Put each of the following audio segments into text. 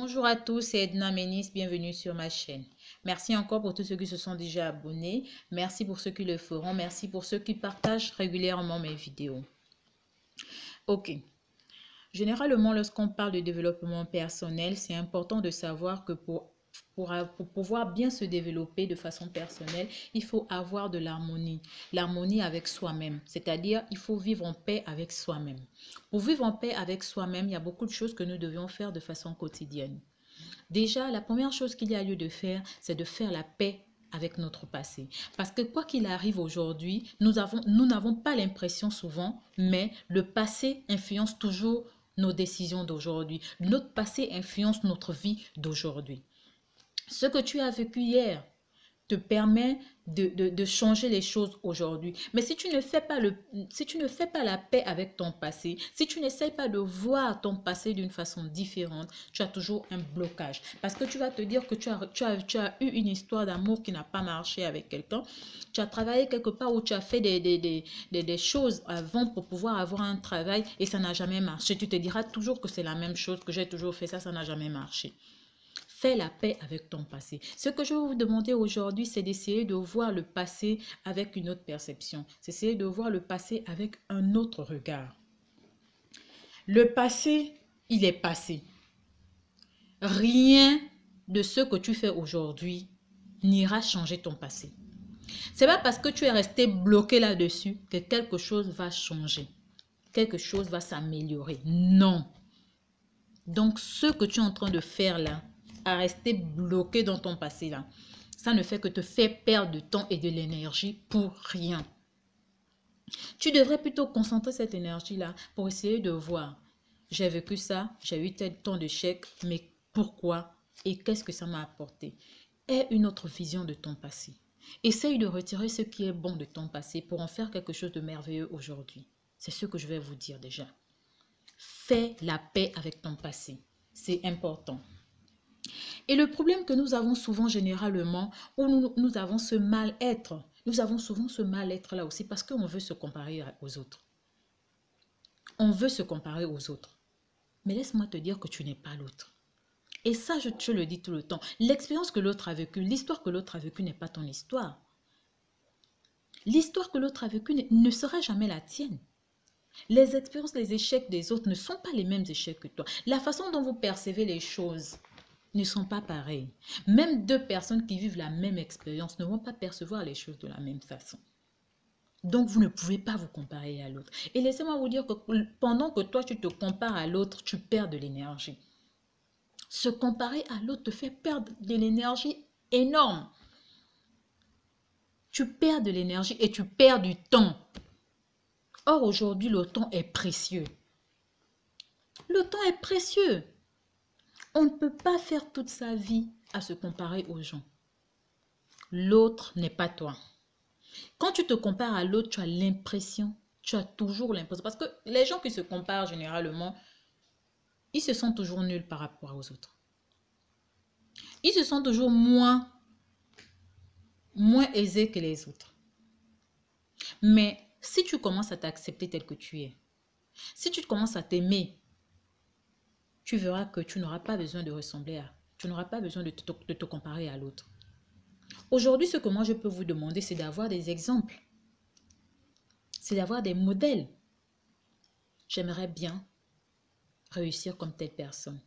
Bonjour à tous, c'est Edna Ménis, bienvenue sur ma chaîne. Merci encore pour tous ceux qui se sont déjà abonnés. Merci pour ceux qui le feront. Merci pour ceux qui partagent régulièrement mes vidéos. Ok. Généralement, lorsqu'on parle de développement personnel, c'est important de savoir que pour pouvoir bien se développer de façon personnelle, il faut avoir de l'harmonie. L'harmonie avec soi-même, c'est-à-dire il faut vivre en paix avec soi-même. Pour vivre en paix avec soi-même, il y a beaucoup de choses que nous devions faire de façon quotidienne. Déjà, la première chose qu'il y a lieu de faire, c'est de faire la paix avec notre passé. Parce que quoi qu'il arrive aujourd'hui, nous n'avons pas l'impression souvent, mais le passé influence toujours nos décisions d'aujourd'hui. Notre passé influence notre vie d'aujourd'hui. Ce que tu as vécu hier te permet de changer les choses aujourd'hui. Mais si tu ne fais pas la paix avec ton passé, si tu n'essayes pas de voir ton passé d'une façon différente, tu as toujours un blocage. Parce que tu vas te dire que tu as eu une histoire d'amour qui n'a pas marché avec quelqu'un. Tu as travaillé quelque part où tu as fait des choses avant pour pouvoir avoir un travail et ça n'a jamais marché. Tu te diras toujours que c'est la même chose, que j'ai toujours fait ça, ça n'a jamais marché. Fais la paix avec ton passé. Ce que je vais vous demander aujourd'hui, c'est d'essayer de voir le passé avec une autre perception. C'est essayer de voir le passé avec un autre regard. Le passé, il est passé. Rien de ce que tu fais aujourd'hui n'ira changer ton passé. C'est pas parce que tu es resté bloqué là-dessus que quelque chose va changer. Quelque chose va s'améliorer. Non. Donc, ce que tu es en train de faire là, à rester bloqué dans ton passé là, ça ne fait que te faire perdre du temps et de l'énergie pour rien. Tu devrais plutôt concentrer cette énergie là pour essayer de voir, j'ai vécu ça, j'ai eu tel temps d'échec, mais pourquoi et qu'est-ce que ça m'a apporté? Aie une autre vision de ton passé. Essaye de retirer ce qui est bon de ton passé pour en faire quelque chose de merveilleux aujourd'hui. C'est ce que je vais vous dire déjà. Fais la paix avec ton passé. C'est important. Et le problème que nous avons souvent généralement, où nous avons ce mal-être, nous avons souvent ce mal-être là aussi parce qu'on veut se comparer aux autres. On veut se comparer aux autres. Mais laisse-moi te dire que tu n'es pas l'autre. Et ça, je te le dis tout le temps. L'expérience que l'autre a vécue, l'histoire que l'autre a vécue n'est pas ton histoire. L'histoire que l'autre a vécue ne sera jamais la tienne. Les expériences, les échecs des autres ne sont pas les mêmes échecs que toi. La façon dont vous percevez les choses ne sont pas pareilles. Même deux personnes qui vivent la même expérience ne vont pas percevoir les choses de la même façon. Donc, vous ne pouvez pas vous comparer à l'autre. Et laissez-moi vous dire que pendant que toi, tu te compares à l'autre, tu perds de l'énergie. Se comparer à l'autre te fait perdre de l'énergie énorme. Tu perds de l'énergie et tu perds du temps. Or, aujourd'hui, le temps est précieux. Le temps est précieux. On ne peut pas faire toute sa vie à se comparer aux gens. L'autre n'est pas toi. Quand tu te compares à l'autre, tu as l'impression, tu as toujours l'impression. Parce que les gens qui se comparent généralement, ils se sentent toujours nuls par rapport aux autres. Ils se sentent toujours moins aisés que les autres. Mais si tu commences à t'accepter tel que tu es, si tu commences à t'aimer, tu verras que tu n'auras pas besoin de ressembler à, tu n'auras pas besoin de te comparer à l'autre. Aujourd'hui, ce que moi je peux vous demander, c'est d'avoir des exemples. C'est d'avoir des modèles. J'aimerais bien réussir comme telle personne.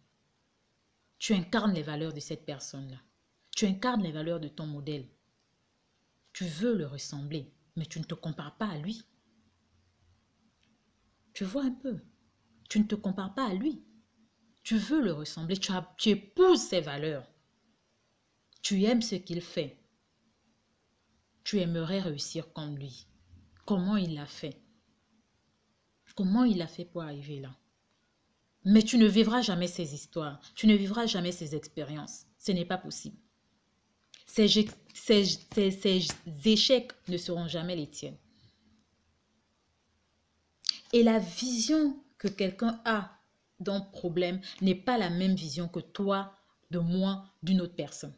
Tu incarnes les valeurs de cette personne-là. Tu incarnes les valeurs de ton modèle. Tu veux le ressembler, mais tu ne te compares pas à lui. Tu vois un peu. Tu ne te compares pas à lui. Tu veux le ressembler. Tu épouses ses valeurs. Tu aimes ce qu'il fait. Tu aimerais réussir comme lui. Comment il l'a fait? Comment il a fait pour arriver là? Mais tu ne vivras jamais ces histoires. Tu ne vivras jamais ces expériences. Ce n'est pas possible. Ces échecs ne seront jamais les tiennes. Et la vision que quelqu'un a d'un problème n'est pas la même vision que toi, de moi, d'une autre personne.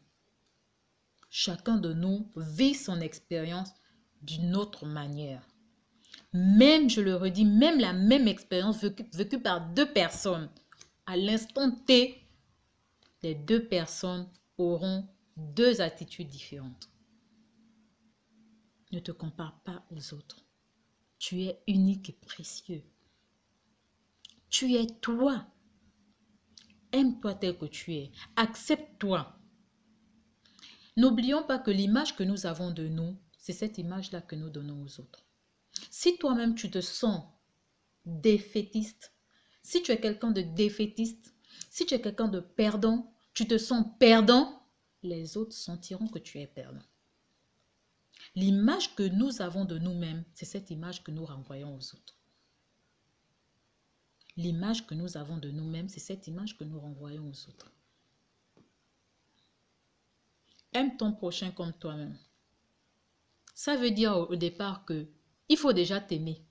Chacun de nous vit son expérience d'une autre manière. Même, je le redis, même la même expérience vécue par deux personnes, à l'instant T, les deux personnes auront deux attitudes différentes. Ne te compare pas aux autres. Tu es unique et précieux. Tu es toi. Aime-toi tel que tu es. Accepte-toi. N'oublions pas que l'image que nous avons de nous, c'est cette image-là que nous donnons aux autres. Si toi-même tu te sens défaitiste, si tu es quelqu'un de défaitiste, si tu es quelqu'un de perdant, tu te sens perdant, les autres sentiront que tu es perdant. L'image que nous avons de nous-mêmes, c'est cette image que nous renvoyons aux autres. L'image que nous avons de nous-mêmes, c'est cette image que nous renvoyons aux autres. Aime ton prochain comme toi-même. Ça veut dire au départ que il faut déjà t'aimer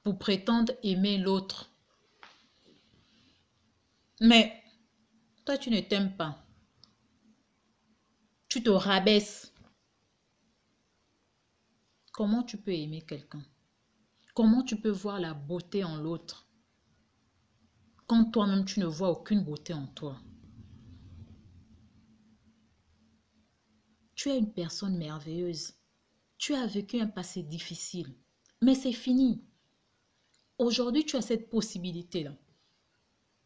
pour prétendre aimer l'autre. Mais toi, tu ne t'aimes pas. Tu te rabaisses. Comment tu peux aimer quelqu'un? Comment tu peux voir la beauté en l'autre quand toi-même tu ne vois aucune beauté en toi? Tu es une personne merveilleuse. Tu as vécu un passé difficile. Mais c'est fini. Aujourd'hui, tu as cette possibilité-là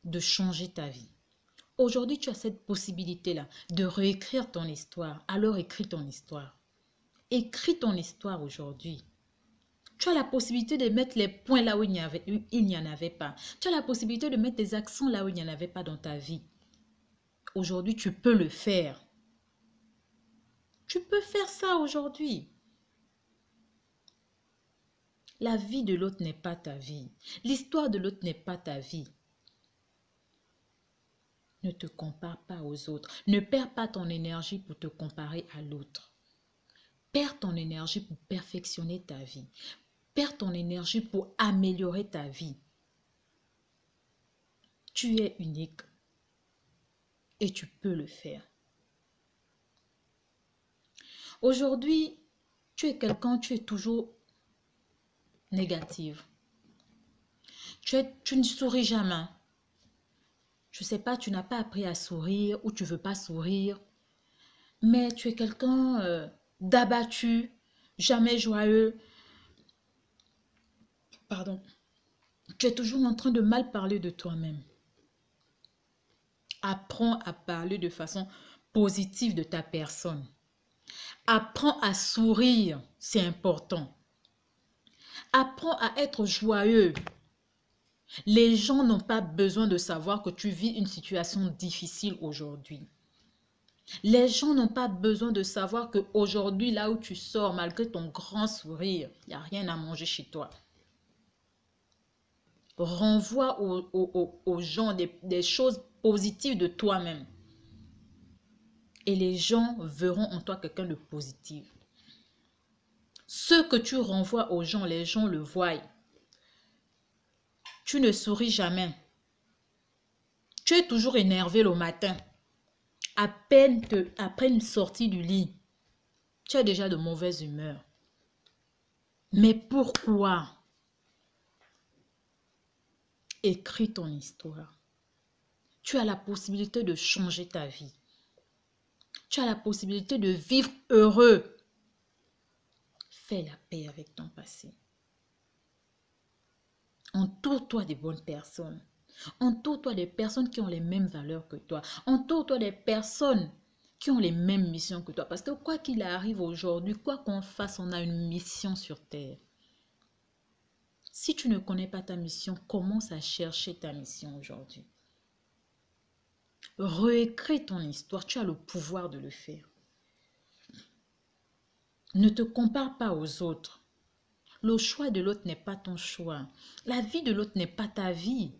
de changer ta vie. Aujourd'hui, tu as cette possibilité-là de réécrire ton histoire. Alors écris ton histoire. Écris ton histoire aujourd'hui. Tu as la possibilité de mettre les points là où il n'y en avait pas. Tu as la possibilité de mettre des accents là où il n'y en avait pas dans ta vie. Aujourd'hui, tu peux le faire. Tu peux faire ça aujourd'hui. La vie de l'autre n'est pas ta vie. L'histoire de l'autre n'est pas ta vie. Ne te compare pas aux autres. Ne perds pas ton énergie pour te comparer à l'autre. Perds ton énergie pour perfectionner ta vie. Perds ton énergie pour améliorer ta vie. Tu es unique et tu peux le faire. Aujourd'hui, tu es quelqu'un, tu es toujours négative. Tu ne souris jamais. Je ne sais pas, tu n'as pas appris à sourire ou tu ne veux pas sourire. Mais tu es quelqu'un d'abattu, jamais joyeux. Pardon. Tu es toujours en train de mal parler de toi-même. Apprends à parler de façon positive de ta personne. Apprends à sourire, c'est important. Apprends à être joyeux. Les gens n'ont pas besoin de savoir que tu vis une situation difficile aujourd'hui. Les gens n'ont pas besoin de savoir qu'aujourd'hui, là où tu sors, malgré ton grand sourire, il n'y a rien à manger chez toi. Renvoie aux gens des choses positives de toi-même. Et les gens verront en toi quelqu'un de positif. Ce que tu renvoies aux gens, les gens le voient. Tu ne souris jamais. Tu es toujours énervé le matin. Après une sortie du lit, tu as déjà de mauvaise humeur. Mais pourquoi? Écris ton histoire. Tu as la possibilité de changer ta vie. Tu as la possibilité de vivre heureux. Fais la paix avec ton passé. Entoure-toi des bonnes personnes. Entoure-toi des personnes qui ont les mêmes valeurs que toi. Entoure-toi des personnes qui ont les mêmes missions que toi. Parce que quoi qu'il arrive aujourd'hui, quoi qu'on fasse, on a une mission sur Terre. Si tu ne connais pas ta mission, commence à chercher ta mission aujourd'hui. Réécris ton histoire, tu as le pouvoir de le faire. Ne te compare pas aux autres. Le choix de l'autre n'est pas ton choix. La vie de l'autre n'est pas ta vie.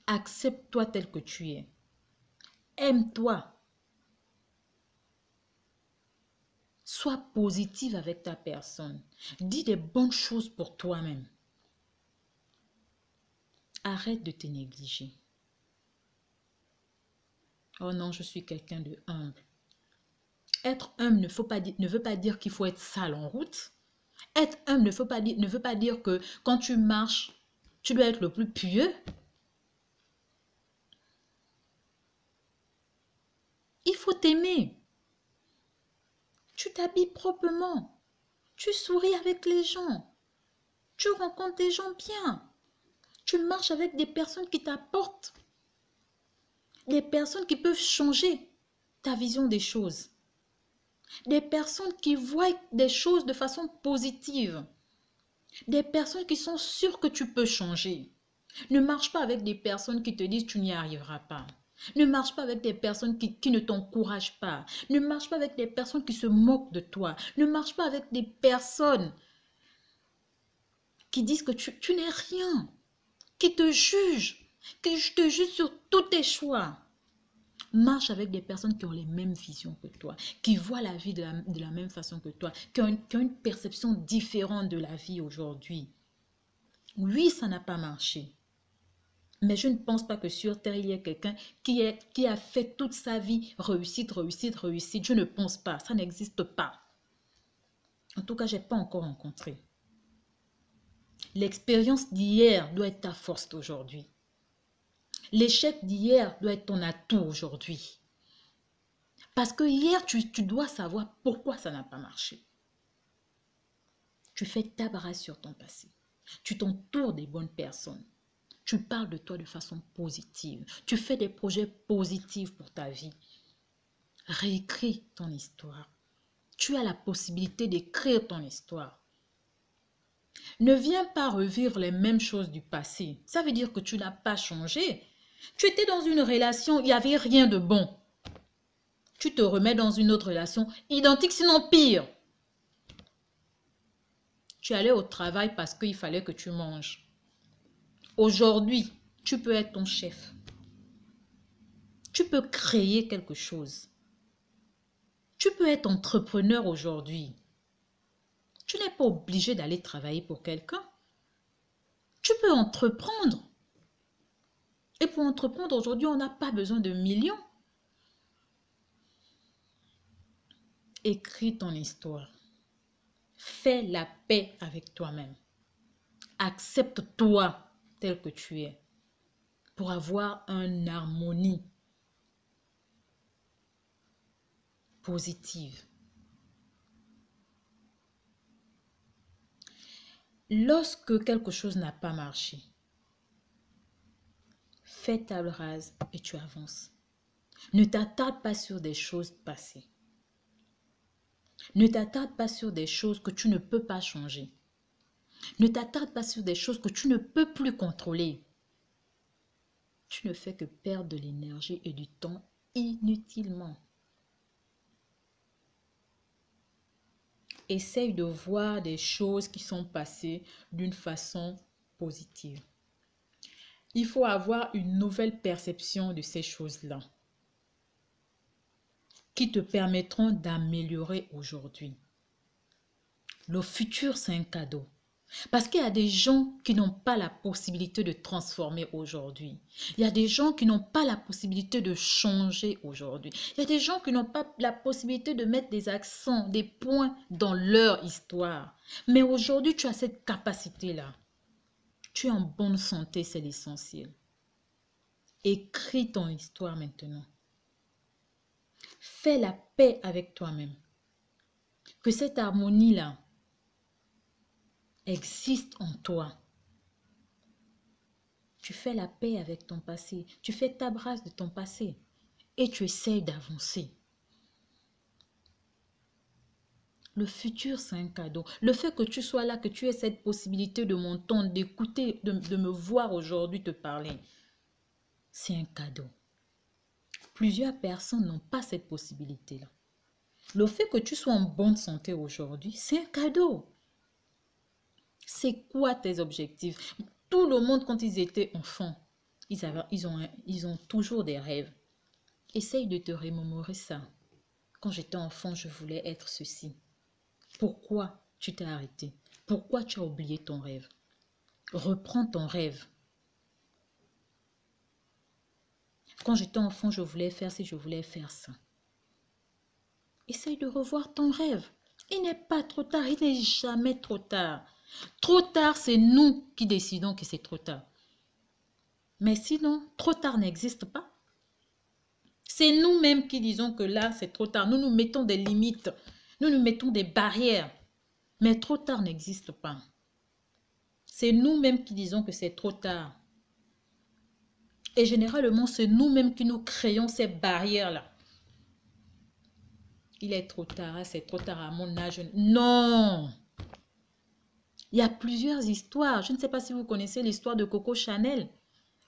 Accepte-toi tel que tu es. Aime-toi. Sois positive avec ta personne. Dis des bonnes choses pour toi-même. Arrête de te négliger. Oh non, je suis quelqu'un de humble. Être humble ne veut pas dire qu'il faut être sale en route. Être humble ne veut pas dire que quand tu marches, tu dois être le plus pieux. t'aimer. Tu t'habilles proprement. Tu souris avec les gens. Tu rencontres des gens bien. Tu marches avec des personnes qui t'apportent. Des personnes qui peuvent changer ta vision des choses. Des personnes qui voient des choses de façon positive. Des personnes qui sont sûres que tu peux changer. Ne marche pas avec des personnes qui te disent tu n'y arriveras pas. Ne marche pas avec des personnes qui ne t'encouragent pas. Ne marche pas avec des personnes qui se moquent de toi. Ne marche pas avec des personnes qui disent que tu n'es rien, qui te jugent, qui te jugent sur tous tes choix. Marche avec des personnes qui ont les mêmes visions que toi, qui voient la vie de la même façon que toi, qui ont une perception différente de la vie aujourd'hui. Oui, ça n'a pas marché. Mais je ne pense pas que sur Terre, il y ait quelqu'un qui a fait toute sa vie réussite, réussite, réussite. Je ne pense pas. Ça n'existe pas. En tout cas, je n'ai pas encore rencontré. L'expérience d'hier doit être ta force d'aujourd'hui. L'échec d'hier doit être ton atout aujourd'hui. Parce que hier, tu dois savoir pourquoi ça n'a pas marché. Tu fais table rase sur ton passé. Tu t'entoures des bonnes personnes. Tu parles de toi de façon positive. Tu fais des projets positifs pour ta vie. Réécris ton histoire. Tu as la possibilité d'écrire ton histoire. Ne viens pas revivre les mêmes choses du passé. Ça veut dire que tu n'as pas changé. Tu étais dans une relation, il n'y avait rien de bon. Tu te remets dans une autre relation, identique sinon pire. Tu allais au travail parce qu'il fallait que tu manges. Aujourd'hui, tu peux être ton chef. Tu peux créer quelque chose. Tu peux être entrepreneur aujourd'hui. Tu n'es pas obligé d'aller travailler pour quelqu'un. Tu peux entreprendre. Et pour entreprendre aujourd'hui, on n'a pas besoin de millions. Écris ton histoire. Fais la paix avec toi-même. Accepte-toi tel que tu es pour avoir une harmonie positive. Lorsque quelque chose n'a pas marché, fais table rase et tu avances. Ne t'attarde pas sur des choses passées. Ne t'attarde pas sur des choses que tu ne peux pas changer. Ne t'attarde pas sur des choses que tu ne peux plus contrôler. Tu ne fais que perdre de l'énergie et du temps inutilement. Essaye de voir des choses qui sont passées d'une façon positive. Il faut avoir une nouvelle perception de ces choses-là qui te permettront d'améliorer aujourd'hui. Le futur, c'est un cadeau. Parce qu'il y a des gens qui n'ont pas la possibilité de transformer aujourd'hui. Il y a des gens qui n'ont pas la possibilité de changer aujourd'hui. Il y a des gens qui n'ont pas la possibilité de mettre des accents, des points dans leur histoire. Mais aujourd'hui, tu as cette capacité-là. Tu es en bonne santé, c'est l'essentiel. Écris ton histoire maintenant. Fais la paix avec toi-même. Que cette harmonie-là existe en toi. Tu fais la paix avec ton passé. Tu fais table rase de ton passé. Et tu essayes d'avancer. Le futur, c'est un cadeau. Le fait que tu sois là, que tu aies cette possibilité de m'entendre, d'écouter, de me voir aujourd'hui te parler, c'est un cadeau. Plusieurs personnes n'ont pas cette possibilité-là. Le fait que tu sois en bonne santé aujourd'hui, c'est un cadeau. C'est quoi tes objectifs? Tout le monde, quand ils étaient enfants, ils ont toujours des rêves. Essaye de te remémorer ça. Quand j'étais enfant, je voulais être ceci. Pourquoi tu t'es arrêté? Pourquoi tu as oublié ton rêve? Reprends ton rêve. Quand j'étais enfant, je voulais faire ci, je voulais faire ça. Essaye de revoir ton rêve. Il n'est pas trop tard, il n'est jamais trop tard. Trop tard, c'est nous qui décidons que c'est trop tard. Mais sinon, trop tard n'existe pas. C'est nous-mêmes qui disons que là, c'est trop tard. Nous nous mettons des limites. Nous nous mettons des barrières. Mais trop tard n'existe pas. C'est nous-mêmes qui disons que c'est trop tard. Et généralement, c'est nous-mêmes qui nous créons ces barrières-là. Il est trop tard, c'est trop tard à mon âge. Non! Il y a plusieurs histoires. Je ne sais pas si vous connaissez l'histoire de Coco Chanel.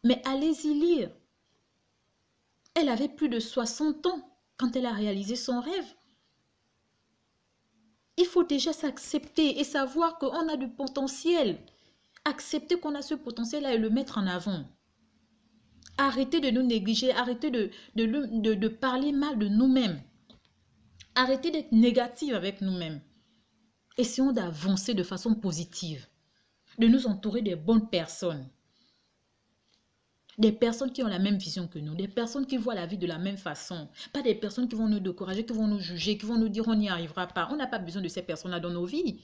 Mais allez-y lire. Elle avait plus de 60 ans quand elle a réalisé son rêve. Il faut déjà s'accepter et savoir qu'on a du potentiel. Accepter qu'on a ce potentiel-là et le mettre en avant. Arrêtez de nous négliger, arrêtez de parler mal de nous-mêmes. Arrêtez d'être négatif avec nous-mêmes. Essayons d'avancer de façon positive, de nous entourer des bonnes personnes. Des personnes qui ont la même vision que nous, des personnes qui voient la vie de la même façon. Pas des personnes qui vont nous décourager, qui vont nous juger, qui vont nous dire on n'y arrivera pas. On n'a pas besoin de ces personnes-là dans nos vies.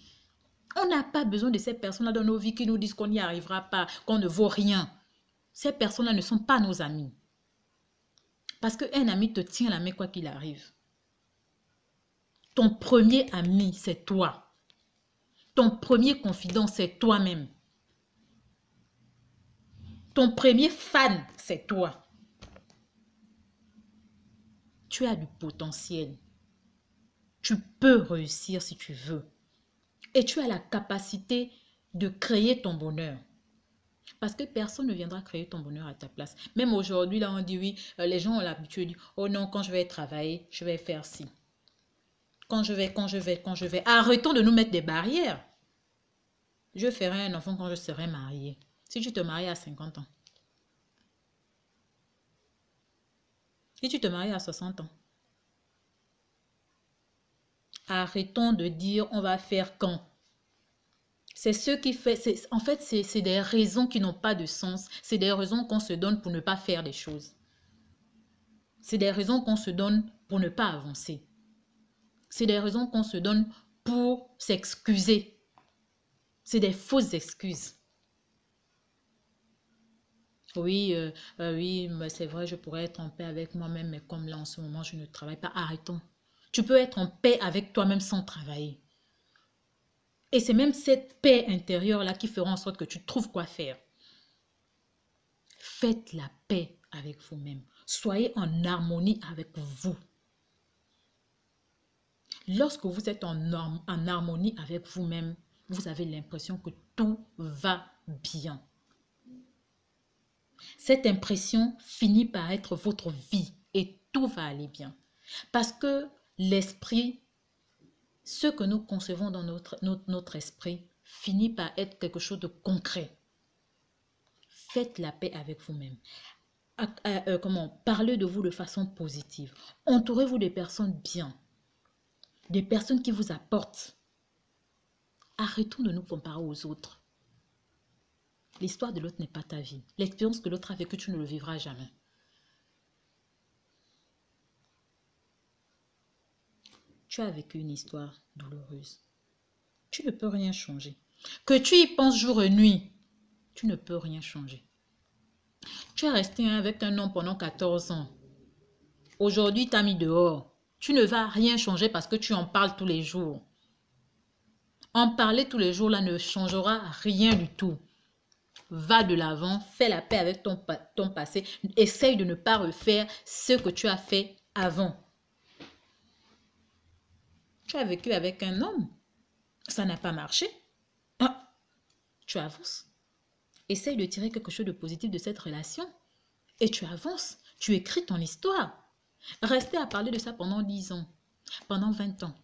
On n'a pas besoin de ces personnes-là dans nos vies qui nous disent qu'on n'y arrivera pas, qu'on ne vaut rien. Ces personnes-là ne sont pas nos amis. Parce qu'un ami te tient la main quoi qu'il arrive. Ton premier ami, c'est toi. Ton premier confident, c'est toi-même. Ton premier fan, c'est toi. Tu as du potentiel. Tu peux réussir si tu veux. Et tu as la capacité de créer ton bonheur. Parce que personne ne viendra créer ton bonheur à ta place. Même aujourd'hui, là, on dit oui, les gens ont l'habitude. Oh non, quand je vais travailler, je vais faire ci. Quand je vais. Arrêtons de nous mettre des barrières. Je ferai un enfant quand je serai mariée. Si tu te maries à 50 ans. Si tu te maries à 60 ans. Arrêtons de dire on va faire quand. C'est ce qui fait... En fait, c'est des raisons qui n'ont pas de sens. C'est des raisons qu'on se donne pour ne pas faire des choses. C'est des raisons qu'on se donne pour ne pas avancer. C'est des raisons qu'on se donne pour s'excuser. C'est des fausses excuses. Oui, oui, c'est vrai, je pourrais être en paix avec moi-même, mais comme là, en ce moment, je ne travaille pas. Arrêtons. Tu peux être en paix avec toi-même sans travailler. Et c'est même cette paix intérieure-là qui fera en sorte que tu trouves quoi faire. Faites la paix avec vous-même. Soyez en harmonie avec vous. Lorsque vous êtes en harmonie avec vous-même, vous avez l'impression que tout va bien. Cette impression finit par être votre vie et tout va aller bien. Parce que l'esprit, ce que nous concevons dans notre esprit, finit par être quelque chose de concret. Faites la paix avec vous-même. Parlez de vous de façon positive. Entourez-vous de personnes bien. Des personnes qui vous apportent. Arrêtons de nous comparer aux autres. L'histoire de l'autre n'est pas ta vie. L'expérience que l'autre a vécue, tu ne le vivras jamais. Tu as vécu une histoire douloureuse. Tu ne peux rien changer. Que tu y penses jour et nuit, tu ne peux rien changer. Tu es resté avec un homme pendant 14 ans. Aujourd'hui, tu as mis dehors. Tu ne vas rien changer parce que tu en parles tous les jours. En parler tous les jours, là, ne changera rien du tout. Va de l'avant, fais la paix avec ton passé. Essaye de ne pas refaire ce que tu as fait avant. Tu as vécu avec un homme. Ça n'a pas marché. Ah, tu avances. Essaye de tirer quelque chose de positif de cette relation. Et tu avances. Tu écris ton histoire. Rester à parler de ça pendant 10 ans, pendant 20 ans.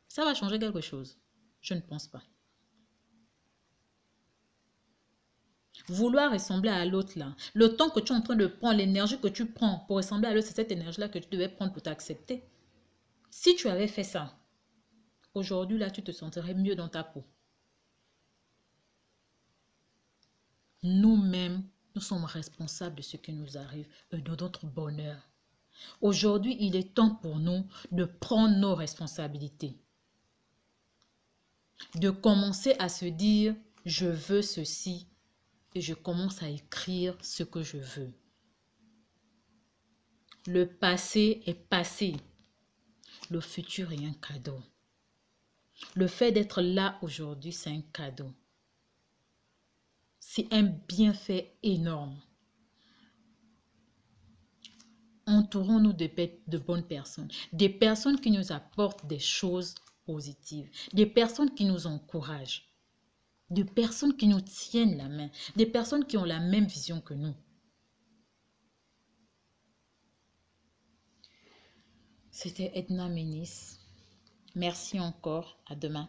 Ça va changer quelque chose? Je ne pense pas. Vouloir ressembler à l'autre là. Le temps que tu es en train de prendre, l'énergie que tu prends pour ressembler à l'autre, c'est cette énergie-là que tu devais prendre pour t'accepter. Si tu avais fait ça, aujourd'hui là, tu te sentirais mieux dans ta peau. Nous-mêmes, nous sommes responsables de ce qui nous arrive et de notre bonheur. Aujourd'hui, il est temps pour nous de prendre nos responsabilités. De commencer à se dire, je veux ceci et je commence à écrire ce que je veux. Le passé est passé. Le futur est un cadeau. Le fait d'être là aujourd'hui, c'est un cadeau. C'est un bienfait énorme. Entourons-nous de bonnes personnes. Des personnes qui nous apportent des choses positives. Des personnes qui nous encouragent. Des personnes qui nous tiennent la main. Des personnes qui ont la même vision que nous. C'était Edna Ménis. Merci encore. À demain.